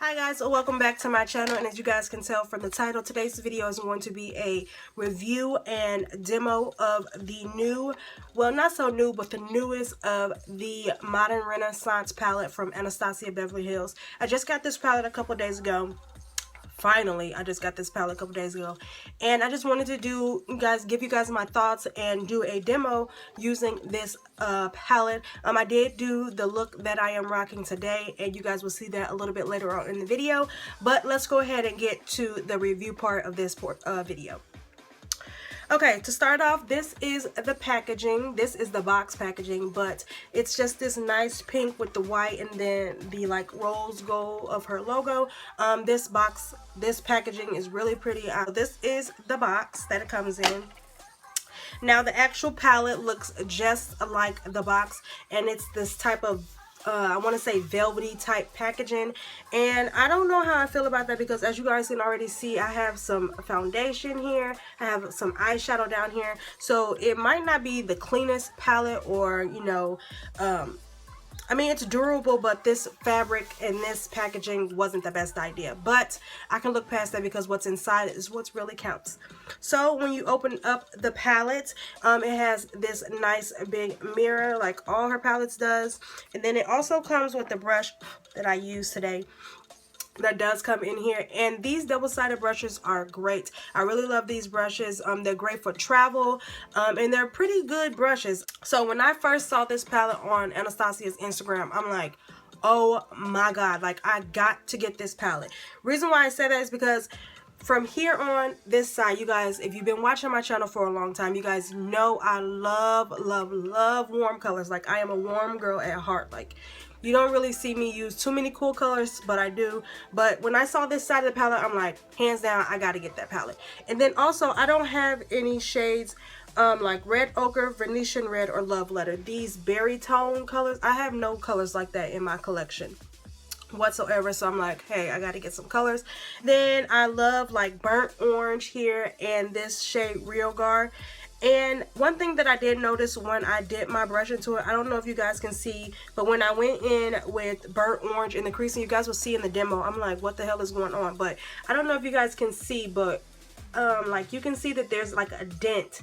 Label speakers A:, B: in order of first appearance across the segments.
A: Hi guys, welcome back to my channel, and as you guys can tell from the title, today's video is going to be a review and demo of the new, well not so new, but the newest of the Modern Renaissance palette from Anastasia Beverly Hills. I just got this palette a couple days ago. Finally, I just got this palette a couple days ago, and I just wanted to give you guys my thoughts and do a demo using this palette. I did do the look that I am rocking today, and you guys will see that a little bit later on in the video, but let's go ahead and get to the review part of this video. Okay, to start off, this is the packaging. This is the box packaging, but it's just this nice pink with the white and then the like rose gold of her logo. This packaging is really pretty. This is the box that it comes in. Now the actual palette looks just like the box, and it's this type of I want to say velvety type packaging, and I don't know how I feel about that because as you guys can already see, I have some foundation here, I have some eyeshadow down here, so it might not be the cleanest palette, or you know, I mean, it's durable, but this fabric and this packaging wasn't the best idea. But I can look past that because what's inside is what really counts. So when you open up the palette, it has this nice big mirror like all her palettes does. And then it also comes with the brush that I use today. That does come in here, and these double-sided brushes are great. I really love these brushes. They're great for travel, and they're pretty good brushes. So when I first saw this palette on Anastasia's Instagram, I'm like, oh my god, like I got to get this palette. Reason why I say that is because from here on this side, you guys, if you've been watching my channel for a long time, you guys know I love warm colors. Like, I am a warm girl at heart. Like, you don't really see me use too many cool colors, but I do. But when I saw this side of the palette, I'm like, hands down, I gotta get that palette. And then also, I don't have any shades like Red Ochre, Venetian Red, or Love Letter. These berry tone colors, I have no colors like that in my collection whatsoever, so I'm like, hey, I gotta get some colors. Then I love like burnt orange here and this shade Real Gar. And one thing that I did notice when I dipped my brush into it, I don't know if you guys can see, but when I went in with burnt orange in the creasing, you guys will see in the demo, I'm like, what the hell is going on? But I don't know if you guys can see, but like you can see that there's like a dent.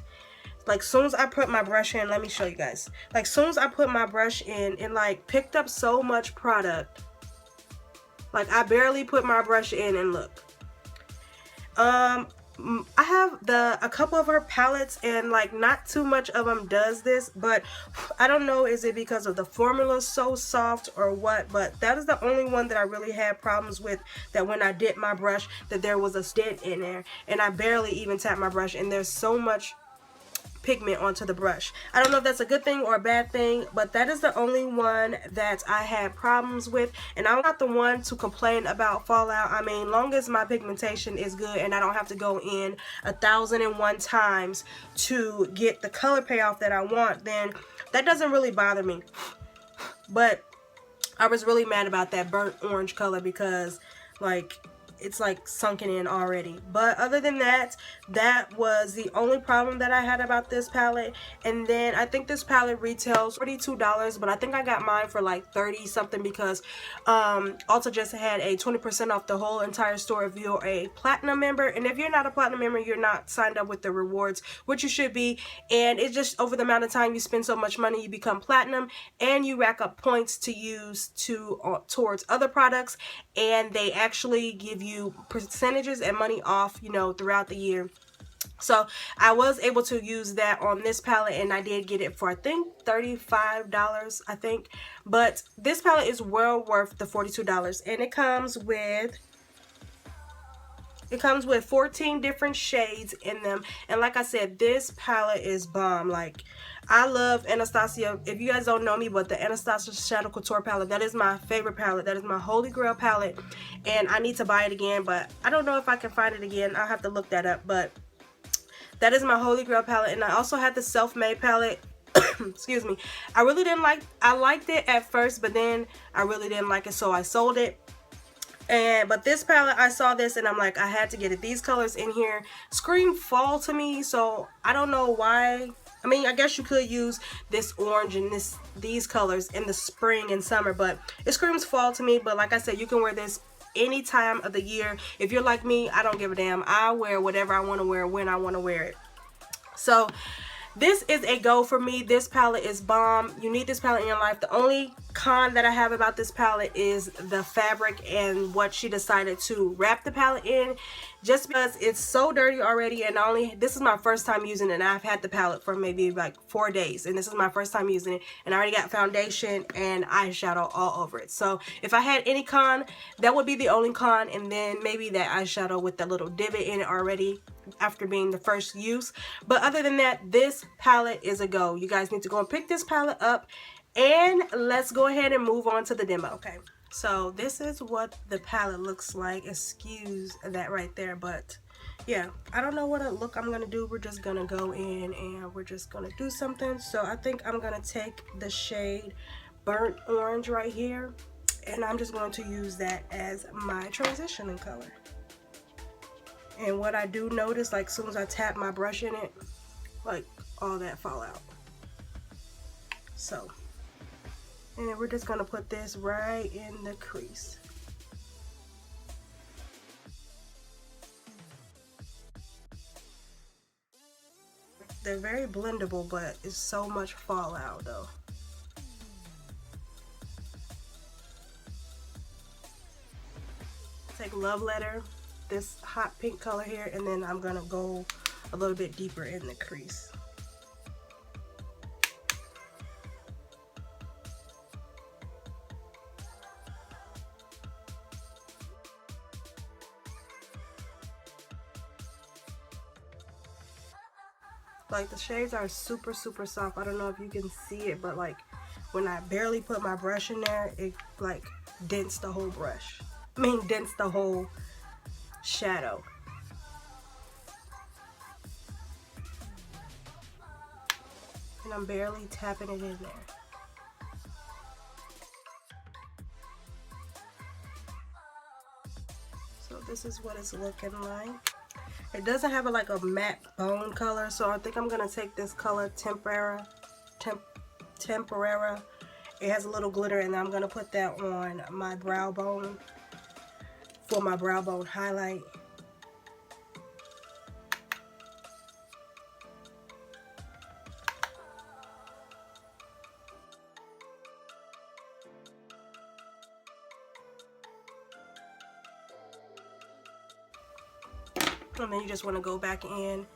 A: Like, soon as I put my brush in, let me show you guys. Like, soon as I put my brush in, it like picked up so much product. Like, I barely put my brush in, and look. I have a couple of her palettes, and like not too much of them does this, but I don't know, is it because of the formula so soft or what, but that is the only one that I really had problems with, that when I dipped my brush that there was a dent in there, and I barely even tapped my brush, and there's so much pigment onto the brush. I don't know if that's a good thing or a bad thing, but that is the only one that I had problems with, and I'm not the one to complain about fallout. I mean, long as my pigmentation is good and I don't have to go in 1,001 times to get the color payoff that I want, then that doesn't really bother me. But I was really mad about that burnt orange color because like it's like sunken in already. But other than that, that was the only problem that I had about this palette. And then I think this palette retails $42, but I think I got mine for like 30 something because Ulta just had a 20% off the whole entire store if you're a platinum member. And if you're not a platinum member, you're not signed up with the rewards, which you should be. And it's just over the amount of time you spend so much money, you become platinum, and you rack up points to use towards other products, and they actually give you percentages and money off, you know, throughout the year. So I was able to use that on this palette, and I did get it for I think $35, I think. But this palette is well worth the $42, and it comes with 14 different shades in them. And like I said, this palette is bomb. Like, I love Anastasia. If you guys don't know me, but the Anastasia Shadow Couture palette, that is my favorite palette. That is my holy grail palette, and I need to buy it again, but I don't know if I can find it again. I'll have to look that up, but that is my holy grail palette. And I also had the Self-Made palette. Excuse me. I liked it at first, but then I really didn't like it, so I sold it. But this palette, I saw this and I'm like, I had to get it. These colors in here scream fall to me, so I don't know why. I mean, I guess you could use this orange and these colors in the spring and summer, but it screams fall to me. But like I said, you can wear this any time of the year. If you're like me, I don't give a damn. I wear whatever I want to wear when I want to wear it. So this is a go for me. This palette is bomb. You need this palette in your life. The only con that I have about this palette is the fabric and what she decided to wrap the palette in, just because it's so dirty already. And this is my first time using it, and I've had the palette for maybe like 4 days, and this is my first time using it, and I already got foundation and eyeshadow all over it. So if I had any con, that would be the only con, and then maybe that eyeshadow with that little divot in it already after being the first use. But other than that, this palette is a go. You guys need to go and pick this palette up, and let's go ahead and move on to the demo. Okay, so this is what the palette looks like. Excuse that right there, but yeah, I don't know what look I'm gonna do. We're just gonna go in and we're just gonna do something. So I think I'm gonna take the shade Burnt Orange right here, and I'm just going to use that as my transitioning color. And what I do notice, like, as soon as I tap my brush in it, like, all that fall out. So, and then we're just gonna put this right in the crease. They're very blendable, but it's so much fallout though. Take Love Letter, this hot pink color here, and then I'm gonna go a little bit deeper in the crease. Like, the shades are super soft. I don't know if you can see it, but like when I barely put my brush in there, it like dents the whole brush. I mean, dents the whole shadow. And I'm barely tapping it in there. So this is what it's looking like. It doesn't have like a matte bone color, so I think I'm gonna take this color Temporera. It has a little glitter, and I'm gonna put that on my brow bone for my brow bone highlight. And then you just want to go back in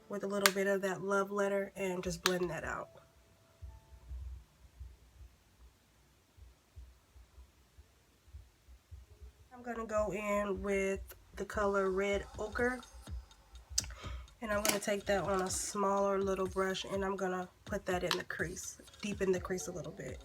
A: with a little bit of that Love Letter and just blend that out. I'm going to go in with the color Red Ochre, and I'm going to take that on a smaller little brush, and I'm going to put that in the crease, deepen the crease a little bit.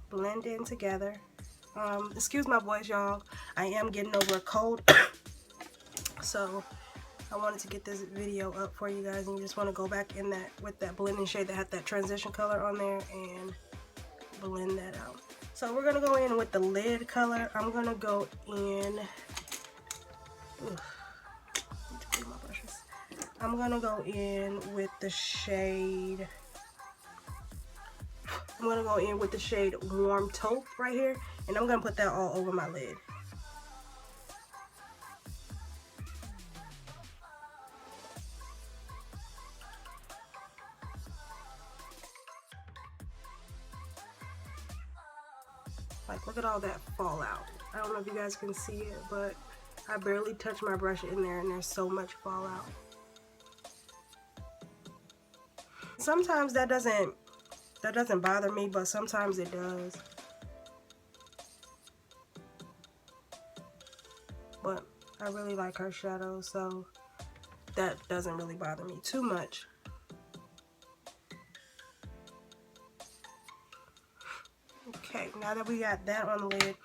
A: Blend in together. Excuse my voice, y'all. I am getting over a cold. So I wanted to get this video up for you guys, and you just want to go back in that with that blending shade that had that transition color on there and blend that out. So we're gonna go in with the lid color. I'm gonna go in. I'm gonna go in with the shade. I'm gonna go in with the shade Warm Taupe right here, and I'm gonna put that all over my lid. Like, look at all that fallout. I don't know if you guys can see it, but I barely touched my brush in there, and there's so much fallout. Sometimes that doesn't bother me, but sometimes it does. But I really like her shadow, so that doesn't really bother me too much. Okay, now that we got that on the lid,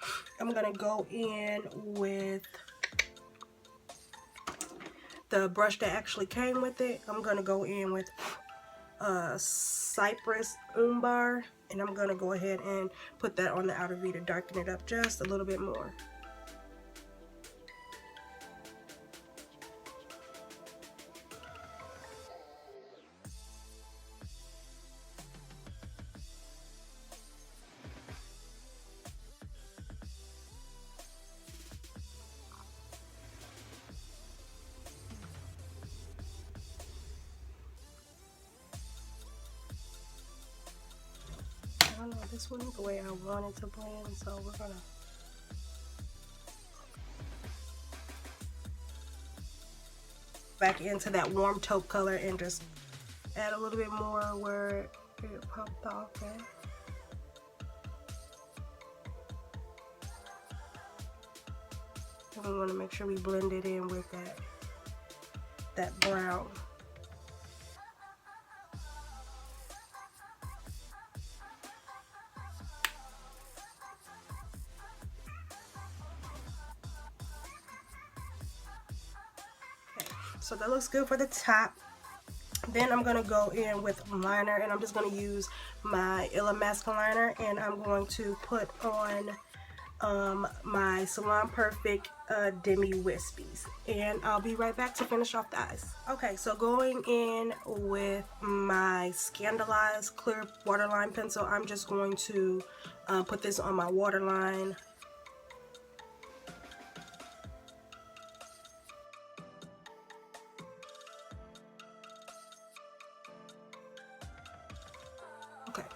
A: I'm gonna go in with the brush that actually came with it. I'm gonna go in with Cypress Umbar, and I'm gonna go ahead and put that on the outer V to darken it up just a little bit more. this one the way I want it to blend, so we're gonna back into that warm taupe color and just add a little bit more where it popped off there. And we want to make sure we blend it in with that brown. Okay, so that looks good for the top. Then I'm going to go in with liner, and I'm just going to use my Illa Mask liner, and I'm going to put on my Salon Perfect Demi Wispies, and I'll be right back to finish off the eyes. Okay, so going in with my Scandalized clear waterline pencil, I'm just going to put this on my waterline. Okay,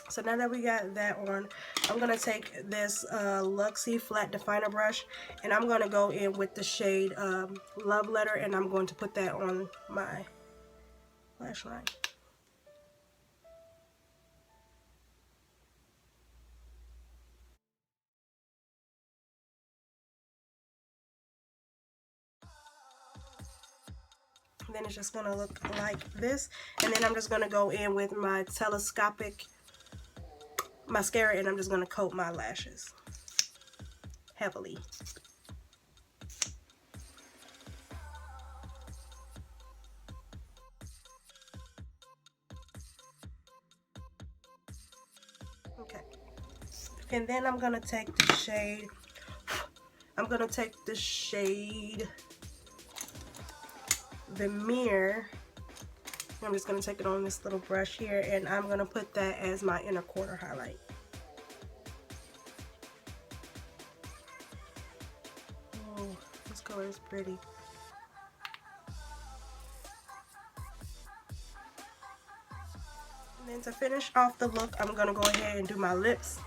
A: so now that we got that on, I'm going to take this Luxie flat definer brush, and I'm going to go in with the shade Love Letter, and I'm going to put that on my lash line. Then it's just going to look like this, and then I'm just going to go in with my telescopic mascara, and I'm just going to coat my lashes heavily. Okay, and then I'm going to take the shade, Vermeer. I'm just going to take it on this little brush here, and I'm going to put that as my inner corner highlight. Oh, this color is pretty. And then to finish off the look, I'm going to go ahead and do my lips.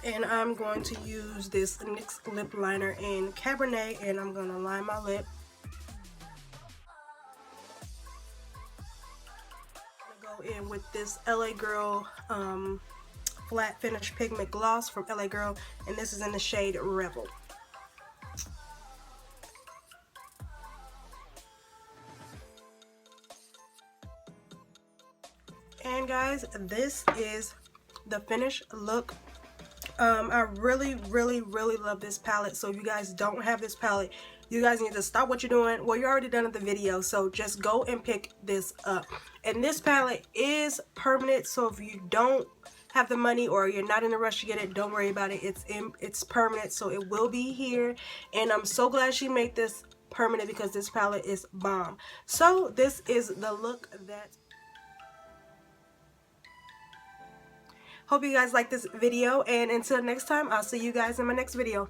A: And I'm going to use this NYX Lip Liner in Cabernet, and I'm going to line my lip. Go in with this LA Girl flat finish pigment gloss from LA Girl, and this is in the shade Rebel. And guys, this is the finished look. I really love this palette. So if you guys don't have this palette, you guys need to stop what you're doing. Well, you're already done at the video, so just go and pick this up. And this palette is permanent, so if you don't have the money or you're not in a rush to get it, don't worry about it. It's permanent, so it will be here. And I'm so glad she made this permanent because this palette is bomb. So this is the look that... Hope you guys like this video, and until next time, I'll see you guys in my next video.